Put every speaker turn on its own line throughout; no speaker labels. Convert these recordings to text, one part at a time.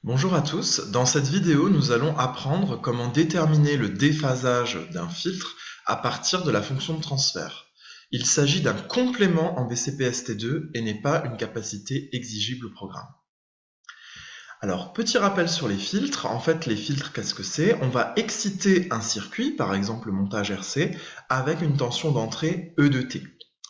Bonjour à tous, dans cette vidéo nous allons apprendre comment déterminer le déphasage d'un filtre à partir de la fonction de transfert. Il s'agit d'un complément en BCP-ST2 et n'est pas une capacité exigible au programme. Alors, petit rappel sur les filtres. En fait, les filtres, qu'est-ce que c'est? On va exciter un circuit, par exemple le montage RC, avec une tension d'entrée E de T.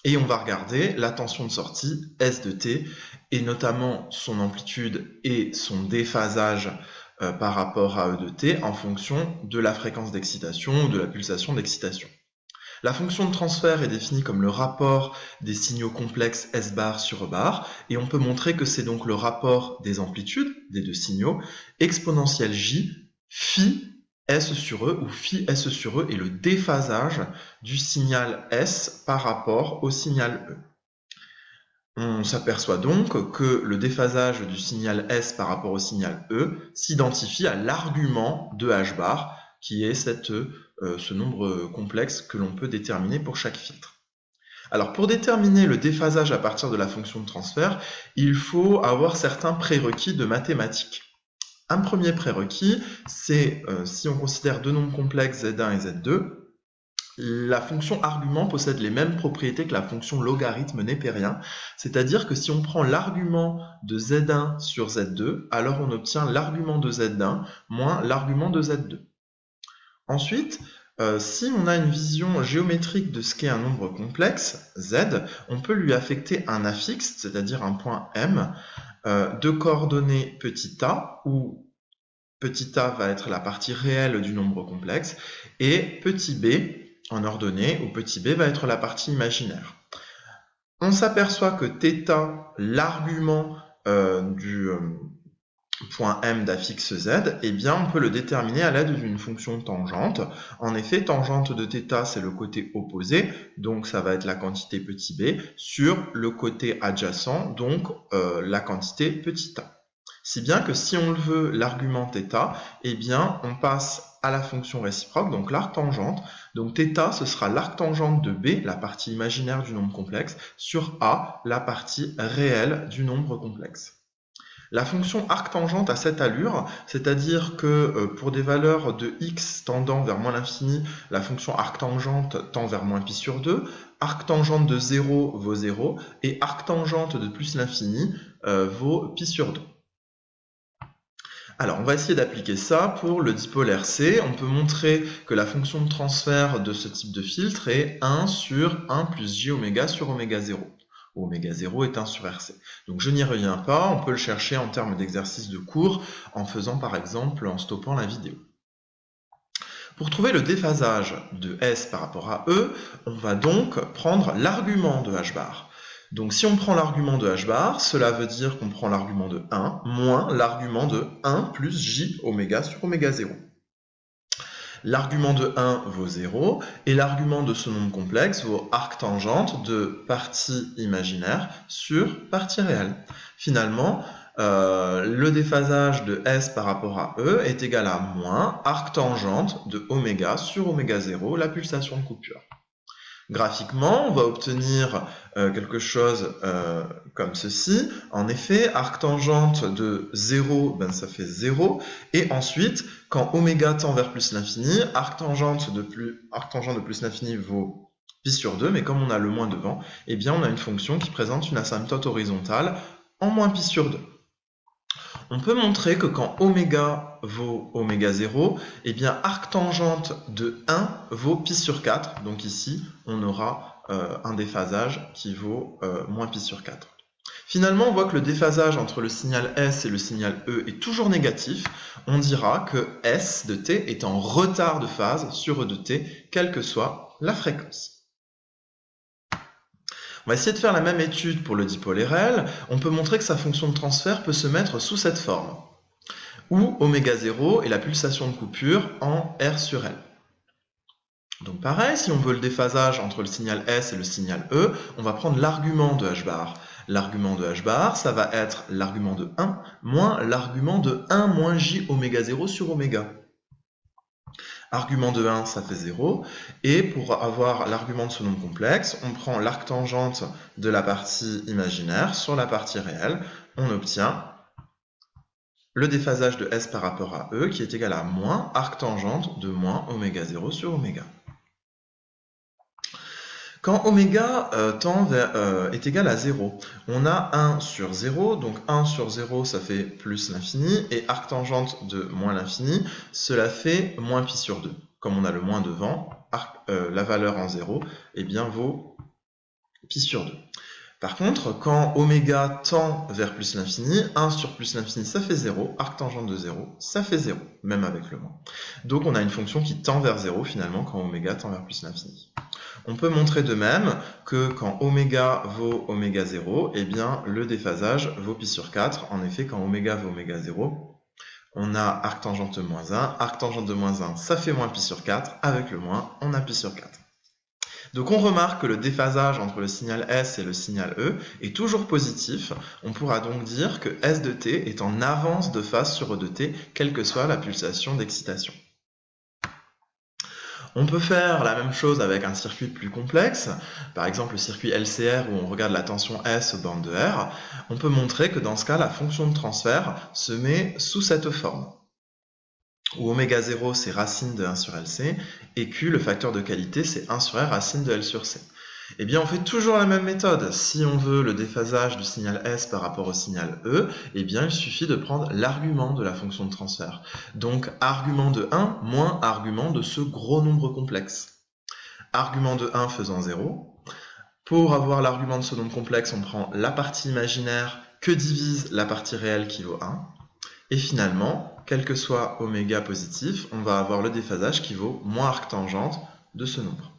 Et on va regarder la tension de sortie S de T, et notamment son amplitude et son déphasage par rapport à E de T en fonction de la fréquence d'excitation ou de la pulsation d'excitation. La fonction de transfert est définie comme le rapport des signaux complexes S bar sur E bar, et on peut montrer que c'est donc le rapport des amplitudes des deux signaux, exponentielle J, phi S sur E, où phi S sur E est le déphasage du signal S par rapport au signal E. On s'aperçoit donc que le déphasage du signal S par rapport au signal E s'identifie à l'argument de H bar, qui est ce nombre complexe que l'on peut déterminer pour chaque filtre. Alors pour déterminer le déphasage à partir de la fonction de transfert, il faut avoir certains prérequis de mathématiques. Un premier prérequis, c'est si on considère deux nombres complexes Z1 et Z2, la fonction argument possède les mêmes propriétés que la fonction logarithme népérien, c'est-à-dire que si on prend l'argument de Z1 sur Z2, alors on obtient l'argument de Z1 moins l'argument de Z2. Ensuite, si on a une vision géométrique de ce qu'est un nombre complexe, Z, on peut lui affecter un affixe, c'est-à-dire un point M, de coordonnées petit a, où petit a va être la partie réelle du nombre complexe, et petit b, en ordonnée, où petit b va être la partie imaginaire. On s'aperçoit que θ, l'argument du point M d'affixe Z, eh bien on peut le déterminer à l'aide d'une fonction tangente. En effet, tangente de θ, c'est le côté opposé, donc ça va être la quantité petit b, sur le côté adjacent, donc la quantité petit a. Si bien que si on le veut, l'argument θ, eh bien on passe à la fonction réciproque, donc l'arctangente. Donc θ, ce sera l'arctangente de b, la partie imaginaire du nombre complexe, sur a, la partie réelle du nombre complexe. La fonction arctangente a cette allure, c'est-à-dire que pour des valeurs de x tendant vers moins l'infini, la fonction arctangente tend vers moins pi sur 2, arctangente de 0 vaut 0, et arctangente de plus l'infini vaut pi sur 2. Alors, on va essayer d'appliquer ça pour le dipôle RC. On peut montrer que la fonction de transfert de ce type de filtre est 1 sur 1 plus j oméga sur oméga 0. Oméga 0 est 1 sur RC. Donc je n'y reviens pas, on peut le chercher en termes d'exercice de cours en faisant par exemple, en stoppant la vidéo. Pour trouver le déphasage de S par rapport à E, on va donc prendre l'argument de H bar. Donc si on prend l'argument de H bar, cela veut dire qu'on prend l'argument de 1 moins l'argument de 1 plus J oméga sur oméga 0. L'argument de 1 vaut 0, et l'argument de ce nombre complexe vaut arctangente de partie imaginaire sur partie réelle. Finalement, le déphasage de S par rapport à E est égal à moins arctangente de oméga sur oméga 0, la pulsation de coupure. Graphiquement, on va obtenir quelque chose comme ceci. En effet, arctangente de 0, ben ça fait 0. Et ensuite, quand oméga tend vers plus l'infini, arctangente de plus l'infini vaut pi sur 2. Mais comme on a le moins devant, eh bien on a une fonction qui présente une asymptote horizontale en moins pi sur 2. On peut montrer que quand oméga vaut oméga 0, eh bien arctangente de 1 vaut pi sur 4. Donc ici, on aura un déphasage qui vaut moins pi sur 4. Finalement, on voit que le déphasage entre le signal S et le signal E est toujours négatif. On dira que S de t est en retard de phase sur E de t, quelle que soit la fréquence. On va essayer de faire la même étude pour le dipôle RL. On peut montrer que sa fonction de transfert peut se mettre sous cette forme, où oméga 0 est la pulsation de coupure en R sur L. Donc pareil, si on veut le déphasage entre le signal S et le signal E, on va prendre l'argument de H bar. L'argument de H bar, ça va être l'argument de 1 moins l'argument de 1 moins J oméga 0 sur oméga. Argument de 1, ça fait 0. Et pour avoir l'argument de ce nombre complexe, on prend l'arctangente de la partie imaginaire sur la partie réelle. On obtient le déphasage de S par rapport à E qui est égal à moins arctangente de moins oméga 0 sur oméga. Quand oméga est égal à 0, on a 1 sur 0, donc 1 sur 0 ça fait plus l'infini, et arctangente de moins l'infini, cela fait moins pi sur 2. Comme on a le moins devant, la valeur en 0 eh bien, vaut pi sur 2. Par contre, quand oméga tend vers plus l'infini, 1 sur plus l'infini ça fait 0, arctangente de 0, ça fait 0, même avec le moins. Donc on a une fonction qui tend vers 0 finalement quand oméga tend vers plus l'infini. On peut montrer de même que quand oméga vaut oméga 0, eh bien le déphasage vaut pi sur 4. En effet, quand oméga vaut oméga 0, on a arctangente de moins 1. Arctangente de moins 1, ça fait moins pi sur 4. Avec le moins, on a pi sur 4. Donc on remarque que le déphasage entre le signal S et le signal E est toujours positif. On pourra donc dire que S de t est en avance de phase sur E de t, quelle que soit la pulsation d'excitation. On peut faire la même chose avec un circuit plus complexe, par exemple le circuit LCR où on regarde la tension S aux bornes de R. On peut montrer que dans ce cas, la fonction de transfert se met sous cette forme, où oméga 0 c'est racine de 1 sur LC, et Q, le facteur de qualité, c'est 1 sur R racine de L sur C. Eh bien, on fait toujours la même méthode. Si on veut le déphasage du signal S par rapport au signal E, eh bien, il suffit de prendre l'argument de la fonction de transfert. Donc, argument de 1 moins argument de ce gros nombre complexe. Argument de 1 faisant 0. Pour avoir l'argument de ce nombre complexe, on prend la partie imaginaire que divise la partie réelle qui vaut 1. Et finalement, quel que soit oméga positif, on va avoir le déphasage qui vaut moins arctangente de ce nombre.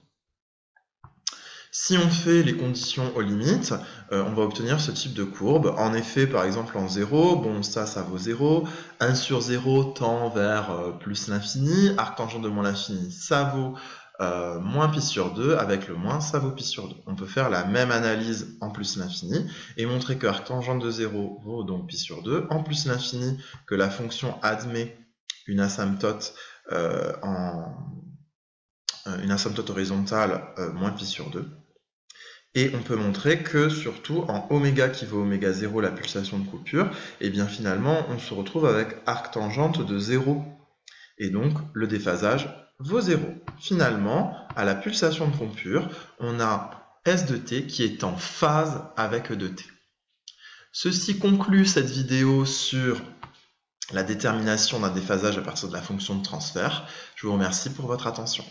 Si on fait les conditions aux limites, on va obtenir ce type de courbe. En effet, par exemple en 0, bon ça vaut 0. 1 sur 0 tend vers plus l'infini. Arctangente de moins l'infini, ça vaut moins pi sur 2. Avec le moins, ça vaut pi sur 2. On peut faire la même analyse en plus l'infini et montrer que arctangente de 0 vaut donc pi sur 2. En plus l'infini, que la fonction admet une asymptote horizontale moins pi sur 2. Et on peut montrer que, surtout, en oméga qui vaut oméga 0, la pulsation de coupure, et bien finalement, on se retrouve avec arctangente de 0. Et donc, le déphasage vaut 0. Finalement, à la pulsation de coupure, on a S de t qui est en phase avec E de t. Ceci conclut cette vidéo sur la détermination d'un déphasage à partir de la fonction de transfert. Je vous remercie pour votre attention.